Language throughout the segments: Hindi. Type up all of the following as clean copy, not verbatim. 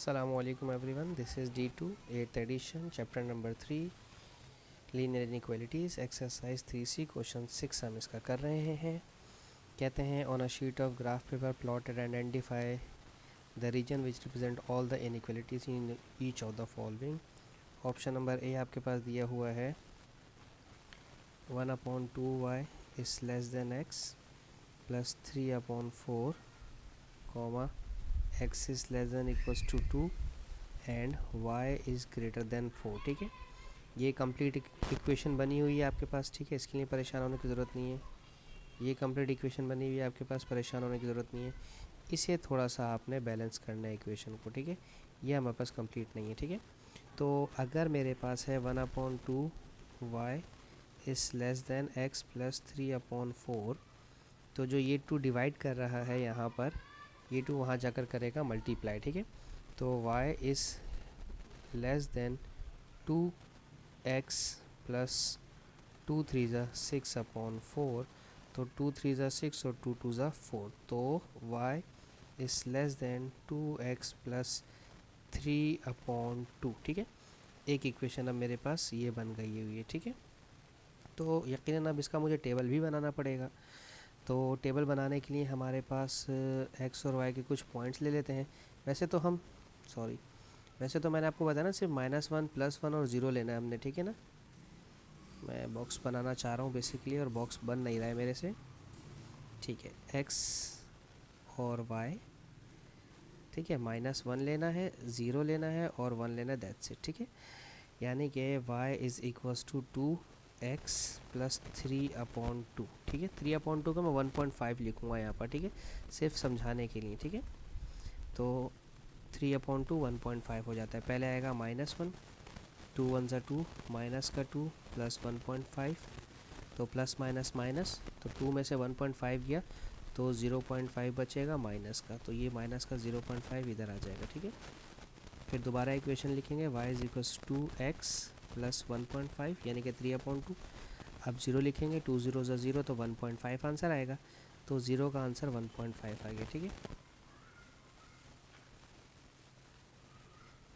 Assalamualaikum everyone, this is D2 8th edition chapter number 3 linear inequalities exercise 3C question 6 हम इसका कर रहे हैं। कहते हैं on a sheet of graph paper plotted and identify the region which represent all the inequalities in each of the following। Option number A आपके पास दिया हुआ है 1/2y is less than x plus 3/4 comma x is less than equals to 2 and y is greater then 4। ठीक है, ये कंप्लीट इक्वेशन बनी हुई है आपके पास। ठीक है, इसके लिए परेशान होने की ज़रूरत नहीं है। ये कंप्लीट इक्वेशन बनी हुई है आपके पास, परेशान होने की ज़रूरत नहीं है। इसे थोड़ा सा आपने बैलेंस करना है इक्वेशन को। ठीक है, ये हमारे पास कंप्लीट नहीं है। ठीक है, तो अगर मेरे पास है 1/2y is less than x plus 3/4, तो जो ये 2 डिवाइड कर रहा है यहाँ पर, ये 2 वहाँ जाकर करेगा मल्टीप्लाई। ठीक है, तो y is less than 2x plus 2 3 ज़ा 6/4, तो 2 3 ज़ा 6 और 2 2 ज़ा 4, तो y is less than 2x plus 3/2। ठीक है, एक इक्वेशन अब मेरे पास ये बन गई हुई है। ठीक है, तो यकीनन अब इसका मुझे टेबल भी बनाना पड़ेगा। तो टेबल बनाने के लिए हमारे पास x और y के कुछ पॉइंट्स ले लेते हैं। वैसे तो मैंने आपको बताया ना, सिर्फ -1 +1 और 0 लेना है हमने। ठीक है ना, मैं बॉक्स बनाना चाह रहा हूँ बेसिकली, और बॉक्स बन नहीं रहा है मेरे से। ठीक है, x और y, ठीक है, -1 लेना है, 0 लेना है और 1 लेना है, दैट्स इट। ठीक है, यानी कि y is equals to 2x plus 3/2। ठीक है, 3/2 को मैं 1.5 लिखूँगा यहाँ पर। ठीक है, सिर्फ समझाने के लिए। ठीक है, तो 3/2 1.5 हो जाता है। पहले आएगा -1, 2 1 ज़ा 2, माइनस का 2 प्लस 1.5, तो प्लस माइनस माइनस, तो 2 में से 1.5 गया तो 0.5 बचेगा माइनस का, तो ये माइनस का 0.5 इधर आ जाएगा। ठीक है, फिर दोबारा इक्वेशन लिखेंगे y is equals 2x plus 1.5 यानी कि 3/2। अब 0 लिखेंगे, 2 0 ज़ा 0, तो 1.5 आंसर आएगा, तो 0 का आंसर 1.5 आ गया। ठीक है,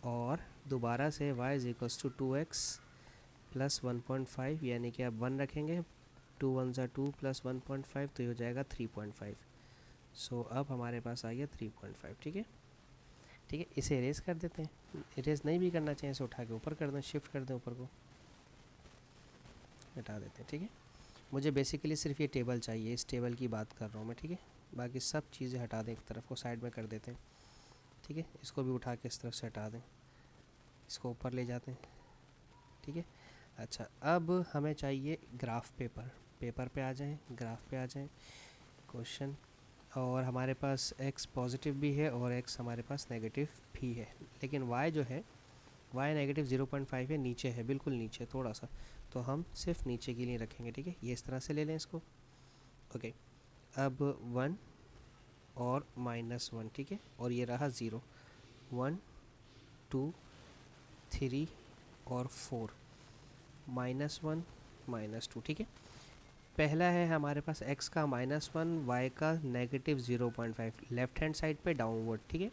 और दोबारा से y is equals to 2x plus 1.5 यानी कि अब 1 रखेंगे, 2 1 ज़ा 2 प्लस 1.5, तो ये हो जाएगा 3.5। सो अब हमारे पास आ गया 3.5। ठीक है, ठीक है, इसे इरेज कर देते हैं। इरेज नहीं भी करना चाहिए, इसे उठा के ऊपर कर दें, शिफ्ट कर दें, ऊपर को हटा देते हैं। ठीक है, मुझे बेसिकली सिर्फ ये टेबल चाहिए, इस टेबल की बात कर रहा हूँ मैं। ठीक है, बाकी सब चीज़ें हटा दें, एक तरफ को साइड में कर देते हैं। ठीक है, इसको भी उठा के इस तरफ से हटा दें, इसको ऊपर ले जाते हैं। ठीक है, अच्छा, अब हमें चाहिए ग्राफ पेपर पे आ जाएं, ग्राफ पे आ जाएं क्वेश्चन, और हमारे पास x पॉजिटिव भी है और x हमारे पास नेगेटिव भी है, लेकिन y जो है, y नेगेटिव 0.5 है, नीचे है, बिल्कुल नीचे थोड़ा सा, तो हम सिर्फ नीचे के लिए रखेंगे। ठीक है, ये इस तरह से ले लें इसको। ओके, अब 1 और -1। ठीक है, और ये रहा 0, 1 2 3 और 4, -1 -2। ठीक है, पहला है हमारे पास x का -1, y का नेगेटिव 0.5, लेफ़्ट हैंड साइड पे डाउनवर्ड। ठीक है,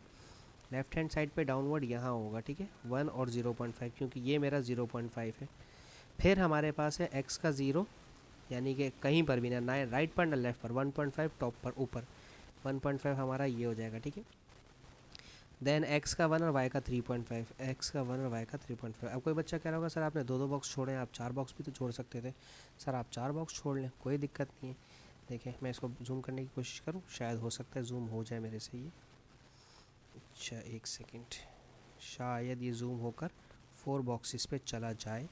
लेफ़्ट हैंड साइड पे डाउनवर्ड यहाँ होगा। ठीक है, 1 और 0.5, क्योंकि ये मेरा 0.5 है। फिर हमारे पास है x का 0, यानी कि कहीं पर भी ना राइट पर ना लेफ़्ट पर, 1.5 टॉप पर ऊपर, 1.5 हमारा ये हो जाएगा। ठीक है, देन x का 1 और y का 3.5, x का 1 और y का 3.5। अब कोई बच्चा कह रहा होगा सर आपने 2 2 बॉक्स छोड़े, आप 4 बॉक्स भी तो छोड़ सकते थे। सर आप 4 बॉक्स छोड़ लें, कोई दिक्कत नहीं है। देखिए, मैं इसको जूम करने की कोशिश करूं, शायद हो सकता है जूम हो जाए मेरे से ये। अच्छा, एक सेकंड, शायद ये जूम होकर 4 बॉक्सेस पे चला जाए,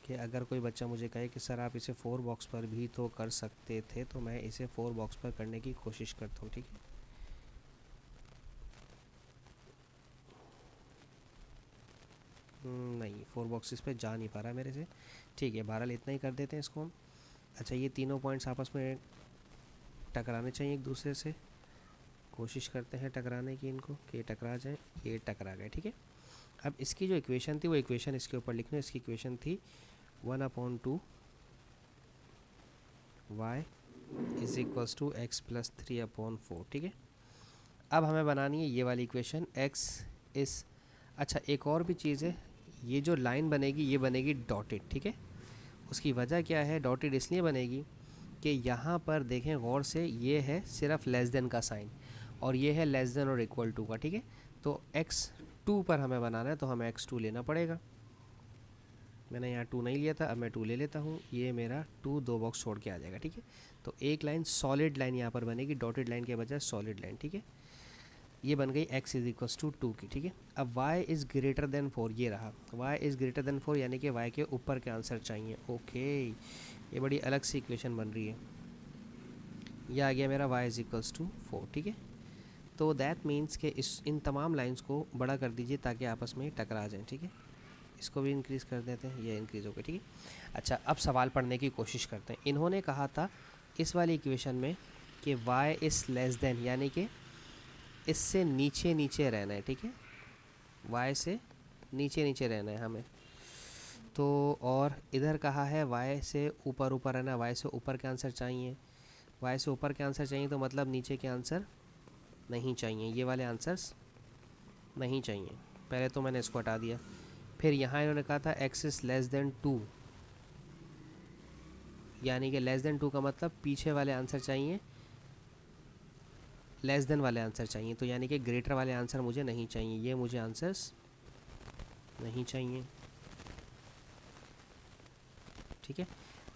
कि अगर कोई बच्चा मुझे कहे कि सर आप इसे 4 बॉक्स पर भी तो कर सकते थे, तो मैं इसे 4 बॉक्स पर करने की कोशिश करता हूँ। ठीक है, नहीं, 4 बॉक्सेस पे जा नहीं पा रहा मेरे से। ठीक है, बहरहाल इतना ही कर देते हैं इसको हम। अच्छा, ये तीनों पॉइंट्स आपस में टकराने चाहिए एक दूसरे से, कोशिश करते हैं टकराने की इनको, कि टकरा जाए, ये टकरा गए। ठीक है, अब इसकी जो इक्वेशन थी वो इक्वेशन इसके ऊपर लिखना है। इसकी इक्वेशन थी 1/2 y is equals to x plus 3/4। ठीक है, अब हमें बनानी है ये वाली इक्वेशन, x इस, अच्छा एक और भी चीज़ है, ये जो लाइन बनेगी ये बनेगी डॉटेड, ठीक है। उसकी वजह क्या है, डॉटेड इसलिए बनेगी कि यहाँ पर देखें गौर से, ये है सिर्फ लेस देन का साइन और ये है लेस देन और इक्वल टू का, ठीक है। तो x2 पर हमें बनाना है तो हमें x2 लेना पड़ेगा। मैंने यहाँ 2 नहीं लिया था, अब मैं 2 ले लेता हूँ। ये मेरा 2 दो बॉक्स छोड़ के आ जाएगा, ठीक है। तो एक लाइन सॉलिड लाइन यहाँ पर बनेगी, डॉटेड लाइन के बजाय सॉलिड लाइन, ठीक है। ये बन गई x इज इक्वल्स टू 2 की, ठीक है। अब y इज़ ग्रेटर देन 4, ये रहा y इज़ ग्रेटर देन 4, यानी कि y के ऊपर के आंसर चाहिए। ओके, ये बड़ी अलग सी इक्वेशन बन रही है। ये आ गया मेरा y इज इक्वल्स टू 4, ठीक है। तो दैट मीन्स कि इन तमाम लाइंस को बड़ा कर दीजिए ताकि आपस में टकरा जाएं, ठीक है। इसको भी इंक्रीज़ कर देते हैं, ये इंक्रीज़ हो गया, ठीक है। अच्छा, अब सवाल पढ़ने की कोशिश करते हैं। इन्होंने कहा था इस वाली इक्वेशन में कि y इज़ लेस देन, यानी कि इससे नीचे नीचे रहना है, ठीक है। y से नीचे नीचे रहना है हमें। तो और इधर कहा है y से ऊपर ऊपर रहना, y से ऊपर के आंसर चाहिए। y से ऊपर के आंसर चाहिए तो मतलब नीचे के आंसर नहीं चाहिए, ये वाले आंसर्स नहीं चाहिए। पहले तो मैंने इसको हटा दिया। फिर यहाँ इन्होंने कहा था x इज़ लेस देन 2, यानी कि लेस देन 2 का मतलब पीछे वाले आंसर चाहिए, लेस देन वाले आंसर चाहिए। तो यानी कि ग्रेटर वाले आंसर मुझे नहीं चाहिए, ये मुझे आंसर्स नहीं चाहिए, ठीक है।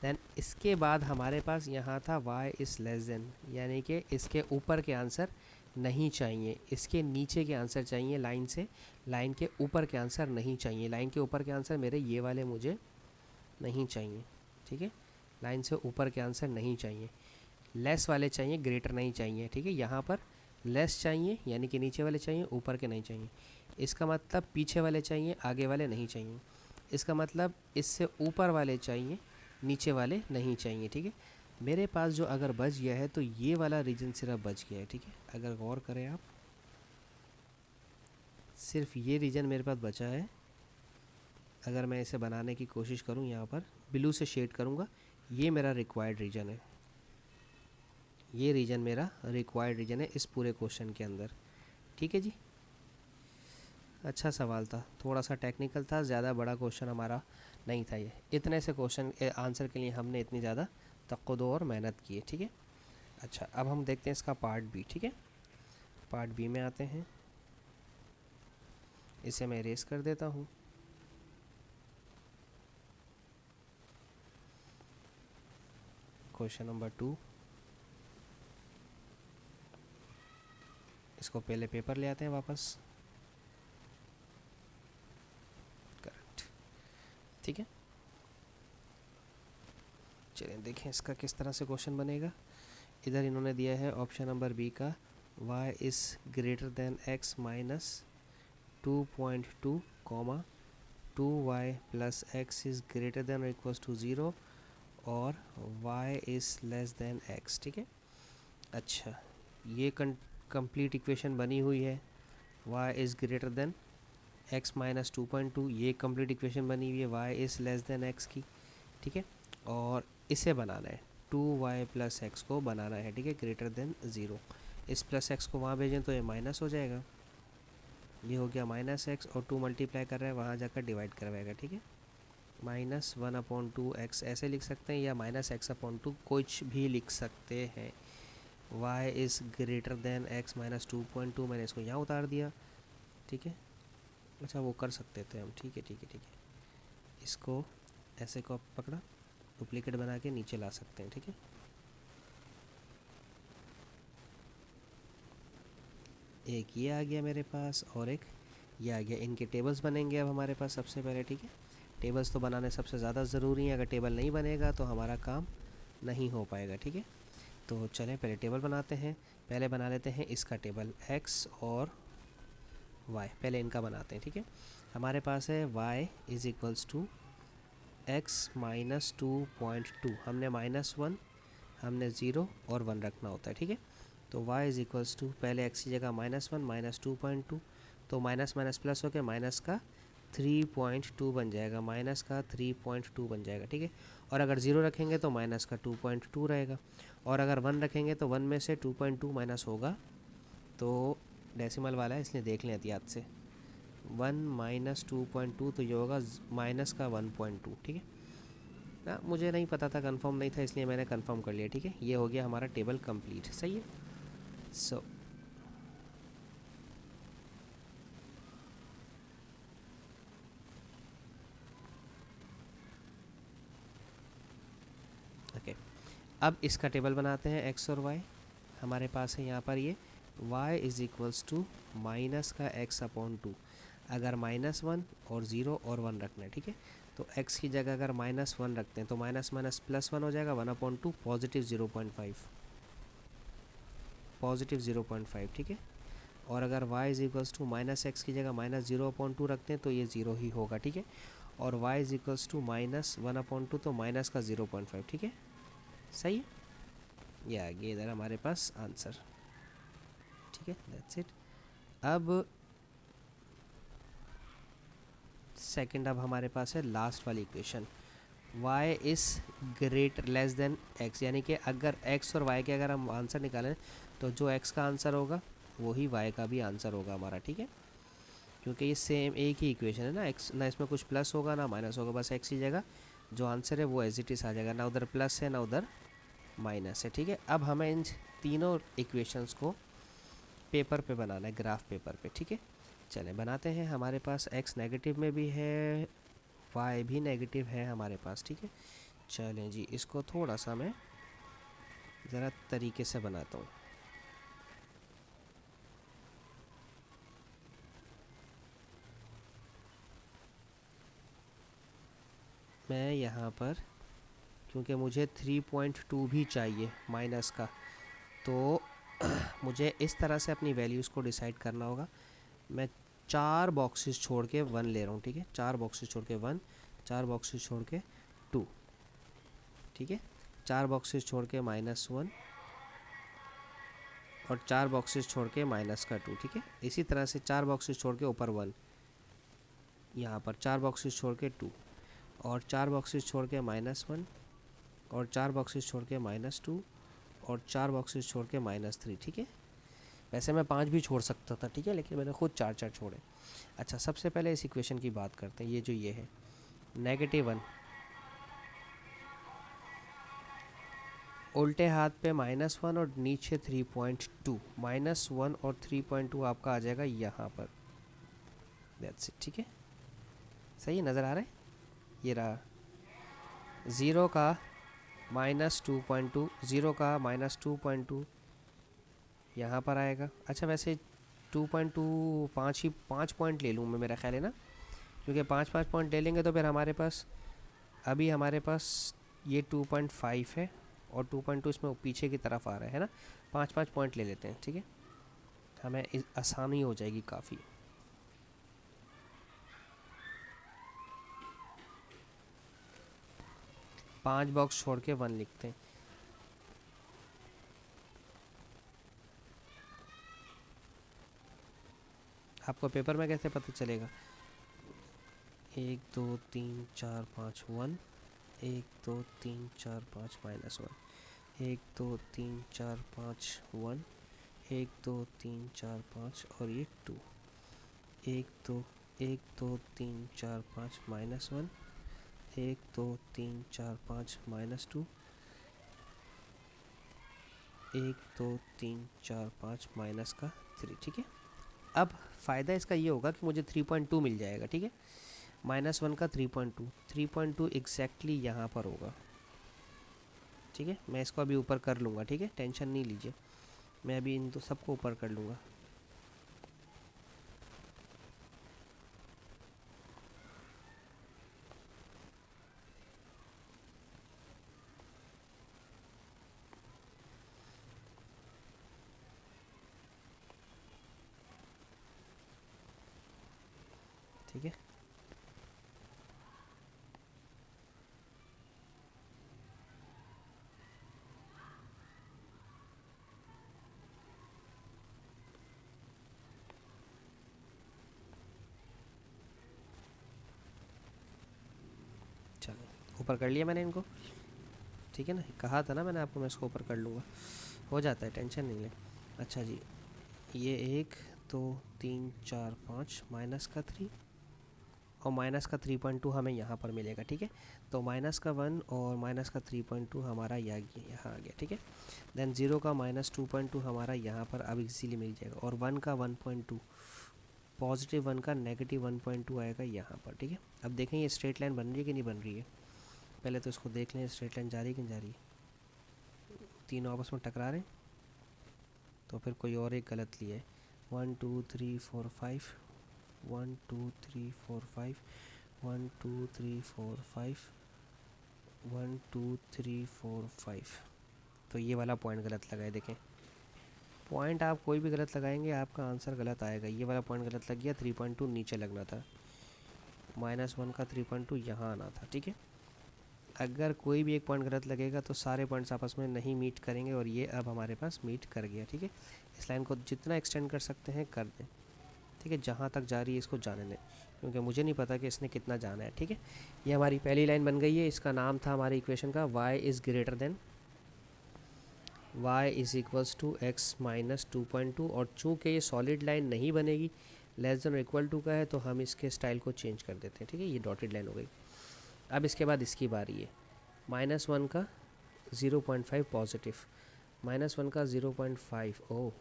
देन इसके बाद हमारे पास यहाँ था y इज़ लेस देन, यानी कि इसके ऊपर के आंसर नहीं चाहिए, इसके नीचे के आंसर चाहिए। लाइन से लाइन के ऊपर के आंसर नहीं चाहिए, लाइन के ऊपर के आंसर मेरे ये वाले मुझे नहीं चाहिए, ठीक है। लाइन से ऊपर के आंसर नहीं चाहिए, लेस वाले चाहिए, ग्रेटर नहीं चाहिए, ठीक है। यहाँ पर लेस चाहिए यानी कि नीचे वाले चाहिए, ऊपर के नहीं चाहिए। इसका मतलब पीछे वाले चाहिए, आगे वाले नहीं चाहिए। इसका मतलब इससे ऊपर वाले चाहिए, नीचे वाले नहीं चाहिए, ठीक है। मेरे पास जो अगर बच गया है तो ये वाला रीजन सिर्फ बच गया है, ठीक है। अगर गौर करें आप, सिर्फ ये रीजन मेरे पास बचा है। अगर मैं इसे बनाने की कोशिश करूँ, यहाँ पर ब्लू से शेड करूँगा, ये मेरा रिक्वायर्ड रीजन है, ये रीजन मेरा रिक्वायर्ड रीजन है इस पूरे क्वेश्चन के अंदर, ठीक है जी। अच्छा सवाल था, थोड़ा सा टेक्निकल था, ज़्यादा बड़ा क्वेश्चन हमारा नहीं था ये। इतने से क्वेश्चन आंसर के लिए हमने इतनी ज़्यादा तक़्क़ुदो और मेहनत की है, ठीक है। अच्छा, अब हम देखते हैं इसका पार्ट बी, ठीक है। पार्ट बी में आते हैं, इसे मैं इरेज कर देता हूँ। क्वेश्चन नंबर 2, इसको पहले पेपर ले आते हैं वापस, करेक्ट, ठीक है। चलिए देखें इसका किस तरह से क्वेश्चन बनेगा। इधर इन्होंने दिया है ऑप्शन नंबर बी का y is greater then x minus 2.2 comma 2y plus x is greater then और इक्वल्स टू 0 और y is less than x, ठीक है। अच्छा, ये कंप्लीट इक्वेशन बनी हुई है, y is greater then x minus 2.2, ये कंप्लीट इक्वेशन बनी हुई है y is less than x की, ठीक है। और इसे बनाना है 2y प्लस एक्स को बनाना है, ठीक है, ग्रेटर देन 0। इस प्लस एक्स को वहाँ भेजें तो ये माइनस हो जाएगा, ये हो गया माइनस एक्स, और 2 मल्टीप्लाई कर रहा है वहाँ जाकर डिवाइड करवाएगा, ठीक है। माइनस 1/2x ऐसे लिख सकते हैं, या माइनस x/2 कुछ भी लिख सकते हैं। y is greater then x minus 2.2, मैंने इसको यहाँ उतार दिया, ठीक है। अच्छा, वो कर सकते थे हम, ठीक है ठीक है ठीक है। इसको ऐसे को पकड़ा, डुप्लीकेट बना के नीचे ला सकते हैं, ठीक है। एक ये आ गया मेरे पास और एक ये आ गया, इनके टेबल्स बनेंगे अब हमारे पास सबसे पहले, ठीक है। टेबल्स तो बनाने सबसे ज़्यादा ज़रूरी है, अगर टेबल नहीं बनेगा तो हमारा काम नहीं हो पाएगा, ठीक है। तो चलें पहले टेबल बनाते हैं। पहले बना लेते हैं इसका टेबल, x और y, पहले इनका बनाते हैं, ठीक है। हमारे पास है y is equals to x minus 2.2, हमने -1, हमने 0 और 1 रखना होता है, ठीक है। तो y इज़ इक्वल्स टू, पहले x की जगह -1 माइनस 2.2, तो माइनस माइनस प्लस हो के माइनस का 3.2 बन जाएगा, माइनस का 3.2 बन जाएगा, ठीक है। और अगर 0 रखेंगे तो माइनस का 2.2 रहेगा, और अगर 1 रखेंगे तो 1 में से 2.2 माइनस होगा, तो डेसिमल वाला है इसलिए देख लें एहतियात से, 1 माइनस 2.2, तो ये होगा माइनस का 1.2, ठीक है ना। मुझे नहीं पता था, कंफर्म नहीं था, इसलिए मैंने कंफर्म कर लिया, ठीक है। ये हो गया हमारा टेबल कंप्लीट, सही है। सो ओके, अब इसका टेबल बनाते हैं एक्स और वाई। हमारे पास है यहाँ पर ये y is equals to minus का x अपॉन 2। अगर -1 और 0 और 1 रखना है, ठीक है, तो x की जगह अगर -1 रखते हैं तो माइनस माइनस +1 हो जाएगा, 1/2 पॉजिटिव 0.5, पॉजिटिव 0.5, ठीक है। और अगर y is equals to minus x की जगह -0/2 रखते हैं तो ये 0 ही होगा, ठीक है। और y इज़ इक्वल्स टू -1/2 तो माइनस का 0.5, ठीक है, सही है। ये आ गया इधर हमारे पास आंसर, ठीक है, दैट्स इट। अब सेकंड, अब हमारे पास है लास्ट वाली equation, y is greater less than x, यानी कि अगर x और y के अगर हम आंसर निकालें तो जो x का आंसर होगा वही y का भी आंसर होगा हमारा, ठीक है। क्योंकि ये सेम एक ही इक्वेशन है ना, x ना इसमें कुछ प्लस होगा ना माइनस होगा, बस x की जगह जो आंसर है वो एज इट इज़ आ जाएगा, ना उधर प्लस है ना उधर माइनस है, ठीक है। अब हमें इन तीनों इक्वेशंस को पेपर पे बनाना है, ग्राफ पेपर पे, ठीक है। चलें बनाते हैं। हमारे पास x नेगेटिव में भी है, y भी नेगेटिव है हमारे पास, ठीक है। चलें जी, इसको थोड़ा सा मैं ज़रा तरीके से बनाता हूँ। मैं यहाँ पर, क्योंकि मुझे 3.2 भी चाहिए माइनस का, तो मुझे इस तरह से अपनी वैल्यूज़ को डिसाइड करना होगा। मैं 4 बॉक्सेस छोड़ के 1 ले रहा हूँ, ठीक है, 4 बॉक्सेस छोड़ के 1, 4 बॉक्सेस छोड़ के 2, ठीक है, 4 बॉक्सेस छोड़ के -1 और 4 बॉक्सेस छोड़ के माइनस का 2, ठीक है। इसी तरह से 4 बॉक्सेस छोड़ के ऊपर 1, यहाँ पर 4 बॉक्सेस छोड़ के 2 और 4 बॉक्सेस छोड़ के -1 और 4 बॉक्सेस छोड़ के -2 और 4 बॉक्सेस छोड़ के -3, ठीक है। वैसे मैं 5 भी छोड़ सकता था, ठीक है, लेकिन मैंने खुद 4 छोड़े। अच्छा, सबसे पहले इस इक्वेशन की बात करते हैं। ये जो ये है -1, उल्टे हाथ पे -1 और नीचे 3.2, -1 और 3.2 आपका आ जाएगा यहाँ पर, दैट्स इट, ठीक है। सही नज़र आ रहा है, ये रहा 0 का -2.2, 0 का -2.2 यहाँ पर आएगा। अच्छा, वैसे 2.2 5 पॉइंट ले लूँ मैं, मेरा ख्याल है ना, क्योंकि 5 पॉइंट ले लेंगे तो फिर हमारे पास, अभी हमारे पास ये 2.5 है और 2.2 इसमें पीछे की तरफ आ रहा है ना। 5 पॉइंट ले लेते हैं, ठीक है, हमें आसानी हो जाएगी काफ़ी। पाँच बॉक्स छोड़ के 1 लिखते हैं। आपको पेपर में कैसे पता चलेगा? 1 2 3 4 5 1, 1 2 3 4 5 -1, 1 2 3 4 5 1, 1 2 3 4 5 और ये 2, 1 2 3 4 5 -1, 1 2 3 4 5 -2, 1 2 3 4 5 माइनस का 3, ठीक है। अब फ़ायदा इसका ये होगा कि मुझे 3.2 मिल जाएगा, ठीक है। -1 का 3.2 एग्जैक्टली यहाँ पर होगा, ठीक है। मैं इसको अभी ऊपर कर लूँगा, ठीक है, टेंशन नहीं लीजिए, मैं अभी इन तो सबको ऊपर कर लूँगा। ठीक है, चलो ऊपर कर लिया मैंने इनको, ठीक है ना, कहा था ना मैंने आपको मैं इसको ऊपर कर लूँगा, हो जाता है, टेंशन नहीं ले। अच्छा जी, ये 1 2 3 4 5 माइनस का 3 और माइनस का 3.2 हमें यहाँ पर मिलेगा, ठीक है। तो माइनस का 1 और माइनस का 3.2 हमारा यहाँ आ गया, ठीक है। देन 0 का -2.2 हमारा यहाँ पर अब इजीली मिल जाएगा, और 1 का 1.2, पॉजिटिव 1 का -1.2 आएगा यहाँ पर, ठीक है। अब देखें ये स्ट्रेट लाइन बन रही है कि नहीं बन रही है, पहले तो इसको देख लें स्ट्रेट लाइन जा रही है कि नहीं जा रही है। तीनों आपस में टकरा रहे हैं, तो फिर कोई और एक गलत लिया है। 1 2 3 4 5 1 2 3 4 5 1 2 3 4 5 1 2 3 4 5, तो ये वाला पॉइंट गलत लगाए। देखें पॉइंट आप कोई भी गलत लगाएंगे आपका आंसर गलत आएगा। ये वाला पॉइंट गलत लग गया, 3.2 नीचे लगना था, -1 का 3.2 यहाँ आना था, ठीक है। अगर कोई भी एक पॉइंट गलत लगेगा तो सारे पॉइंट्स आपस में नहीं मीट करेंगे, और ये अब हमारे पास मीट कर गया, ठीक है। इस लाइन को जितना एक्सटेंड कर सकते हैं कर दें, ठीक है। जहाँ तक जा रही है इसको जाने दें, क्योंकि मुझे नहीं पता कि इसने कितना जाना है, ठीक है। ये हमारी पहली लाइन बन गई है। इसका नाम था हमारी इक्वेशन का y is greater than y is equals to x minus 2.2, और चूँकि ये सॉलिड लाइन नहीं बनेगी, लेस देन और इक्वल टू का है, तो हम इसके स्टाइल को चेंज कर देते हैं, ठीक है। ये डॉटेड लाइन हो गई। अब इसके बाद इसकी बारी है। -1 का 0.5 पॉजिटिव, -1 का 0.5, ओह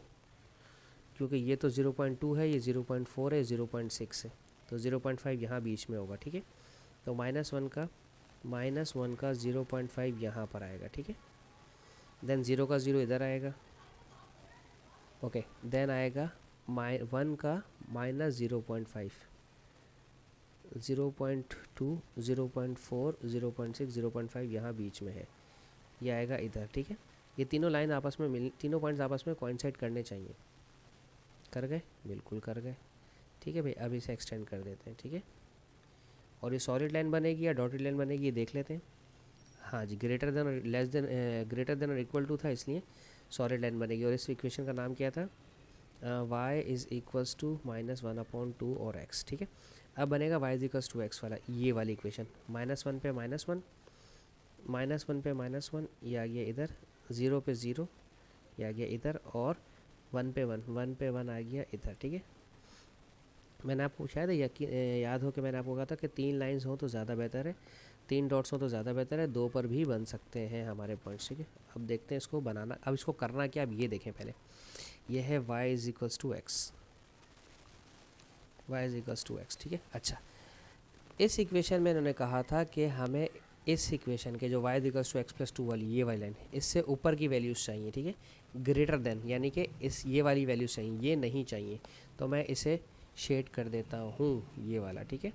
क्योंकि ये तो 0.2 है, ये 0.4 है, 0.6 है, तो 0.5 यहाँ बीच में होगा, ठीक है। तो -1 का 0.5 यहाँ पर आएगा, ठीक है। देन 0 का 0 इधर आएगा, ओके। देन आएगा 1 का -0.5, 0.2 0.4 0.6 0.5 यहाँ बीच में है, ये आएगा इधर, ठीक है। ये तीनों लाइन आपस में तीनों पॉइंट्स आपस में कोइंसाइड करने चाहिए। कर गए, बिल्कुल कर गए, ठीक है भाई। अब इसे एक्सटेंड कर देते हैं, ठीक है। और ये सॉलिड लाइन बनेगी या डॉटेड लाइन बनेगी ये देख लेते हैं। हाँ जी, ग्रेटर देन और लेस देन, ग्रेटर देन और इक्वल टू था, इसलिए सॉलिड लाइन बनेगी। और इस इक्वेशन का नाम क्या था, y इज़ इक्वल्स टू -1/2 और x, ठीक है। अब बनेगा y is equals to x वाला, ये वाली इक्वेशन। -1 पे -1, -1 पे -1, ये आ गया इधर, 0 पे 0 ये आ गया इधर, और 1 पे 1, 1 पे 1 आ गया इधर, ठीक है। मैंने आपको शायद याद हो कि मैंने आपको कहा था कि 3 लाइंस हो तो ज़्यादा बेहतर है, 3 डॉट्स हो तो ज़्यादा बेहतर है, 2 पर भी बन सकते हैं हमारे पॉइंट्स, ठीक है। अब देखते हैं इसको बनाना। अब इसको करना क्या, अब ये देखें पहले। ये है y is equals to x, y is equals to x, ठीक है। अच्छा, इस इक्वेशन में इन्होंने कहा था कि हमें इस इक्वेशन के जो y is equals to x plus 2 वाली ये वाली लाइन, इससे ऊपर की वैल्यूज़ चाहिए, ठीक है। ग्रेटर देन यानी कि इस ये वाली वैल्यूज़ चाहिए, ये नहीं चाहिए, तो मैं इसे शेड कर देता हूँ, ये वाला, ठीक है।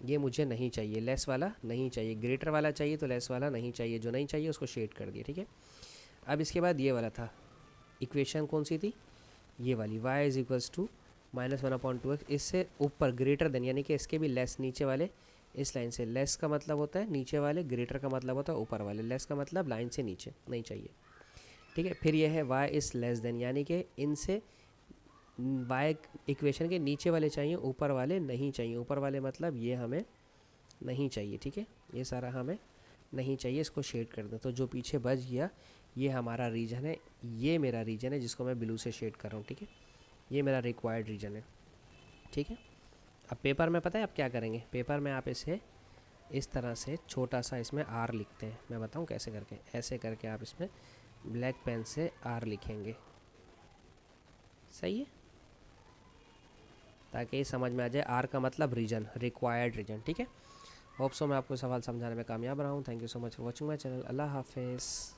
ये मुझे नहीं चाहिए, लेस वाला नहीं चाहिए, ग्रेटर वाला चाहिए, तो लेस वाला नहीं चाहिए, जो नहीं चाहिए उसको शेड कर दिया, ठीक है। अब इसके बाद ये वाला था, इक्वेशन कौन सी थी, ये वाली, y is equals to -1/2x, इससे ऊपर ग्रेटर देन यानी कि इसके भी लेस, नीचे वाले इस लाइन से, लेस का मतलब होता है नीचे वाले, ग्रेटर का मतलब होता है ऊपर वाले, लेस का मतलब लाइन से नीचे नहीं चाहिए, ठीक है। फिर यह है y इज़ लेस देन यानी कि इनसे y इक्वेशन के नीचे वाले चाहिए, ऊपर वाले नहीं चाहिए। ऊपर वाले मतलब ये हमें नहीं चाहिए, ठीक है, ये सारा हमें नहीं चाहिए, इसको शेड कर दें। तो जो पीछे बच गया ये हमारा रीजन है, ये मेरा रीजन है जिसको मैं ब्लू से शेड कर रहा हूँ, ठीक है। ये मेरा रिक्वायर्ड रीजन है, ठीक है। अब पेपर में पता है आप क्या करेंगे, पेपर में आप इसे इस तरह से छोटा सा इसमें R लिखते हैं। मैं बताऊँ कैसे करके, ऐसे करके आप इसमें ब्लैक पेन से R लिखेंगे, सही है, ताकि समझ में आ जाए। R का मतलब रीजन, रिक्वायर्ड रीजन, ठीक है। होप सो मैं आपको सवाल समझाने में कामयाब रहा हूँ। Thank you so much for watching my channel. Allah हाफिज़।